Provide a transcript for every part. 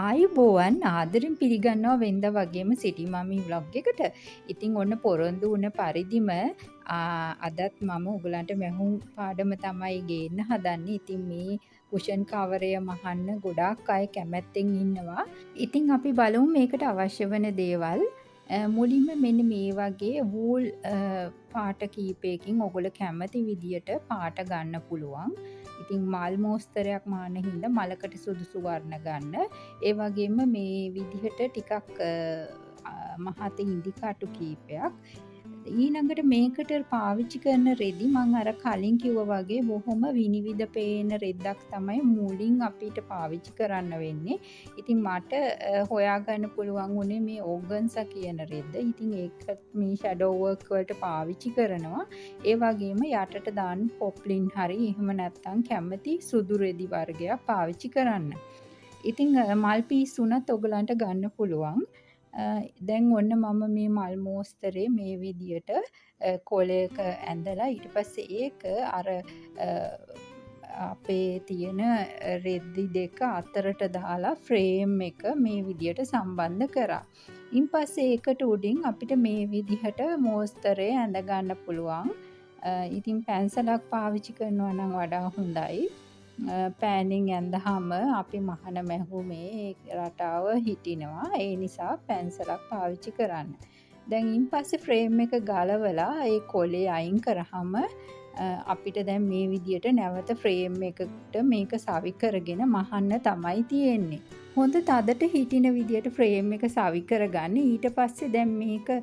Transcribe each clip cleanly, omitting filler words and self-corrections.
ආයුබෝවන් ආදරෙන් පිළිගන්නවා වෙනද වගේම සිටි මමී ව්ලොග් එකට. ඉතින් ඔන්න පොරොන්දු වුණ පරිදිම අදත් මම ඔයගලන්ට මැහුම් පාඩම තමයි ගේන්න හදන්නේ. ඉතින් මේ කුෂන් කවරය මහන්න ගොඩාක් අය කැමැත්තෙන් ඉන්නවා. ඉතින් අපි බලමු මේකට අවශ්‍ය වන දේවල්. මුලින්ම මෙන්න මේ වගේ වූල් පාට කීපයකින් ඔයගොල්ලෝ කැමති විදියට පාට ගන්න පුළුවන්. ඉතින් මල් මෝස්තරයක් මාන හින්දා මලකට සුදුසු වර්ණ ගන්න. ඒ වගේම මේ විදිහට ටිකක් මහත ඉදි කටු කීපයක්. ඊළඟට මේකට පාවිච්චි කරන රෙදි මම අර කලින් කිව්වා වගේ බොහොම විනිවිද පේන රෙද්දක් තමයි මුලින් අපිට පාවිච්චි කරන්න වෙන්නේ. ඉතින් මට හොයාගන්න පුළුවන් වුණේ මේ ඕගන්සා කියන රෙද්ද. ඉතින් ඒකත් මේ ෂැඩෝ වර්ක් වලට පාවිච්චි කරනවා. ඒ වගේම යටට දාන්න පොප්ලින් හරි එහෙම නැත්නම් කැමති සුදු රෙදි වර්ගයක් පාවිච්චි කරන්න. ඉතින් මල් පීස් උනත් ඔයගලන්ට ගන්න පුළුවන්. දැන් ඔන්න මම මේ මල් මෝස්තරේ මේ විදියට කොලයක ඇඳලා ඊට පස්සේ ඒක අර අපේ තියෙන රෙද්දි දෙක අතරට දාලා ෆ්‍රේම් එක මේ විදියට සම්බන්ධ කරා. ඉන් පස්සේ ඒකට උඩින් අපිට මේ විදිහට මෝස්තරේ ඇඳ ගන්න පුළුවන්. ඉතින් පැන්සලක් පාවිච්චි කරනවා නම් වඩා හොඳයි. පෑනින් ඇඳහම අපි මහන මැහුමේ රටාව හිටිනවා. ඒ නිසා පැන්සලක් පාවිච්චි කරන්න. දැන් ඉන් පස්සේ ෆ්‍රේම් එක ගලවලා ඒ කොලේ අයින් කරාම අපිට දැන් මේ විදියට නැවත ෆ්‍රේම් එකට මේක සවි කරගෙන මහන්න තමයි තියෙන්නේ. හොඳ තදට හිටින විදියට ෆ්‍රේම් එක සවි කරගන්න. ඊට පස්සේ දැන් මේක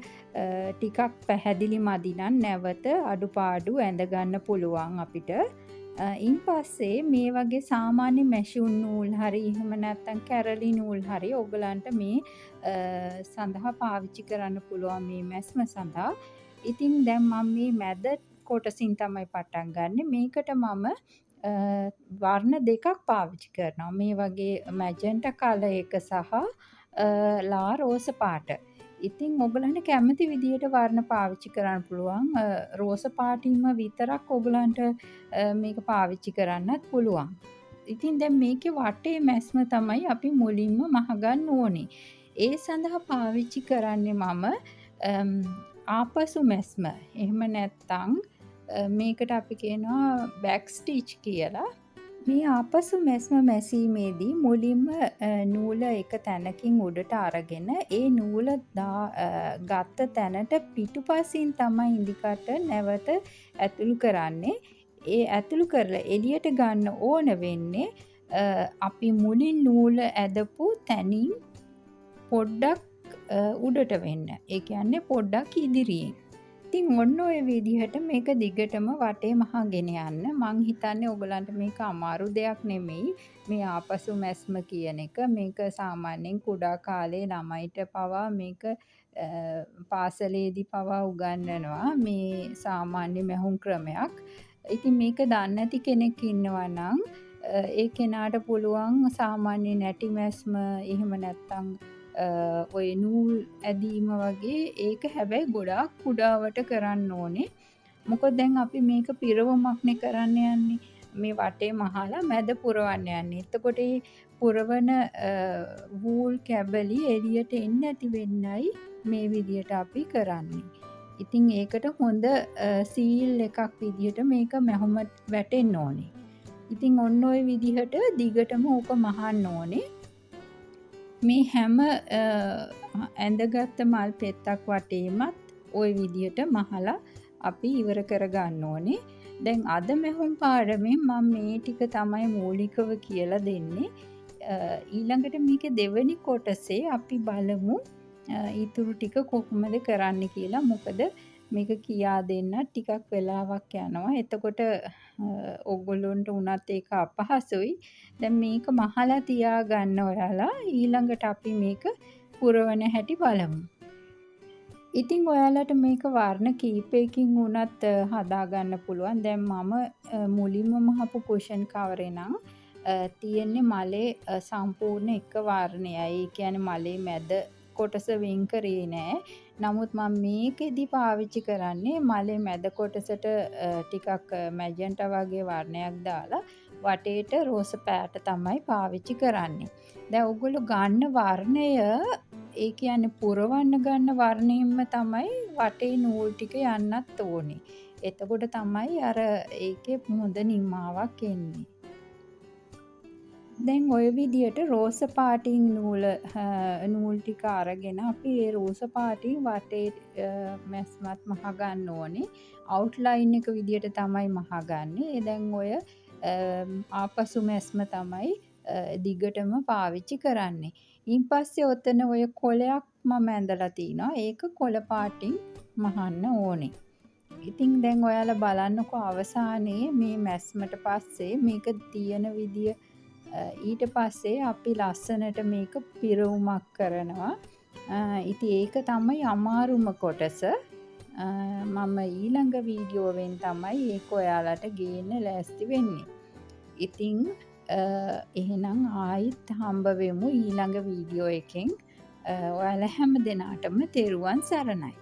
ටිකක් පැහැදිලි මදි නම් නැවත අඩුපාඩු ඇඳ ගන්න පුළුවන් අපිට. ඉන් පස්සේ මේ වගේ සාමාන්‍ය මැෂුන් නූල් හරි එහෙම නැත්නම් කැරලි නූල් හරි ඔයගලන්ට මේ සඳහා පාවිච්චි කරන්න පුළුවන් මේ මැස්ම සඳහා. ඉතින් දැන් මම මේ මැද කොටසින් තමයි පටන් ගන්නෙ. මේකට මම වර්ණ දෙකක් පාවිච්චි කරනවා. මේ වගේ මැජෙන්ටා කලර් එක සහ ලා රෝස පාට. ඉතින් ඔයගලන්ට කැමති විදියට වර්ණ පාවිච්චි කරන්න පුළුවන්. රෝස පාටින්ම විතරක් ඔයගලන්ට මේක පාවිච්චි කරන්නත් පුළුවන්. ඉතින් දැන් මේකේ වටේ මැස්ම තමයි අපි මුලින්ම මහගන්න ඕනේ. ඒ සඳහා පාවිච්චි කරන්නේ මම ආපසු මැස්ම. එහෙම නැත්නම් මේකට අපි කියනවා බෑක් ස්ටිච් කියලා. මේ ආපසු මැස්ම මැසීමේදී මුලින්ම නූල එක තැනකින් උඩට අරගෙන ඒ නූල ගත්ත තැනට පිටුපසින් තමයි ඉදිකට නැවත ඇතුළු කරන්නේ. ඒ ඇතුළු කරලා එළියට ගන්න ඕන වෙන්නේ අපි මුලින් නූල ඇදපු තැනින් පොඩ්ඩක් උඩට වෙන්න. ඒ කියන්නේ පොඩ්ඩක් ඉදිරියෙන්. ඉතින් ඔන්න ඔය විදිහට මේක දිගටම වටේ මහගෙන යන්න. මං හිතන්නේ ඔයගලන්ට මේක අමාරු දෙයක් නෙමෙයි. මේ ආපසු මැස්ම කියන එක මේක සාමාන්‍යයෙන් කුඩා කාලේ ළමයිට පවා මේක පාසලේදී පවා උගන්වනවා. මේ සාමාන්‍ය මැහුම් ක්‍රමයක්. ඉතින් මේක දන්නේ නැති කෙනෙක් ඉන්නවා නම් ඒ කෙනාට පුළුවන් සාමාන්‍ය නැටි මැස්ම එහෙම නැත්නම් ඔය නූල් ඇදීම වගේ ඒක හැබැයි ගොඩාක් කුඩාවට කරන්න ඕනේ. මොකද දැන් අපි මේක පිරවමක්නේ කරන්න යන්නේ. මේ වටේ මහලා මැද පුරවන්න යන්නේ. එතකොට මේ පුරවන වූල් කැබලි එළියට එන්නේ නැති වෙන්නයි මේ විදියට අපි කරන්නේ. ඉතින් ඒකට හොඳ සීල් එකක් විදියට මේක මැහුම වැටෙන්න ඕනේ. ඉතින් ඔන්න ඔය විදිහට දිගටම ඕක මහන්න ඕනේ. මේ හැම ඇඳගත්ත මල් පෙත්තක් වටේමත් ওই විදියට මහලා අපි ඉවර කරගන්න ඕනේ. දැන් අද මැහුම් පාඩමෙන් මම මේ ටික තමයි මූලිකව කියලා දෙන්නේ. ඊළඟට මේකේ දෙවෙනි කොටසේ අපි බලමු ඊටු ටික කොහොමද කරන්න කියලා. මොකද මේක කියා දෙන්න ටිකක් වෙලාවක් යනවා. එතකොට ඔයගොල්ලොන්ට උනත් ඒක අපහසුයි. දැන් මේක මහලා තියාගන්න ඔයාලා. ඊළඟට අපි මේක පුරවන හැටි බලමු. ඉතින් ඔයාලට මේක වර්ණ කීපයකින් උනත් හදාගන්න පුළුවන්. දැන් මම මුලින්ම මහපු කුෂන් කවරේ නම් තියෙන්නේ මලේ සම්පූර්ණ එක වර්ණයයි. ඒ කියන්නේ මලේ මැද කොටස වෙන් කරේ නෑ. නමුත් මම මේකෙදි පාවිච්චි කරන්නේ මලේ මැද කොටසට ටිකක් මැජෙන්ටා වගේ වර්ණයක් දාලා වටේට රෝස පෑට තමයි පාවිච්චි කරන්නේ. දැන් ඔයගොල්ලෝ ගන්න වර්ණය ඒ කියන්නේ පුරවන්න ගන්න වර්ණයෙන්ම තමයි වටේ නූල් ටික යන්නත් ඕනේ. එතකොට තමයි අර ඒකේ හොඳ නිමාවක් එන්නේ. දැන් ඔය විදියට රෝස පාටින් නූල් ටික අරගෙන අපි ඒ රෝස පාටින් වටේ මැස්මත් මහගන්න ඕනේ. අවුට්ලයින් එක විදියට තමයි මහගන්නේ. දැන් ඔය ආපසු මැස්ම තමයි දිගටම පාවිච්චි කරන්නේ. ඉන්පස්සේ ඔතන ඔය කොලයක් මම ඇඳලා තිනවා. ඒක කොළ පාටින් මහන්න ඕනේ. ඉතින් දැන් ඔයාලා බලන්නකෝ අවසානයේ මේ මැස්මට පස්සේ මේක තියෙන විදිය ඊට පස්සේ අපි ලස්සනට මේක පිරවුමක් කරනවා. ඉතින් ඒක තමයි අමාරුම කොටස. මම ඊළඟ වීඩියෝවෙන් තමයි ඒක ඔයාලට ගේන්න ලෑස්ති වෙන්නේ. ඉතින් එහෙනම් ආයිත් හම්බ වෙමු ඊළඟ වීඩියෝ එකෙන්. ඔයාලා හැම දෙනාටම තෙරුවන් සරණයි.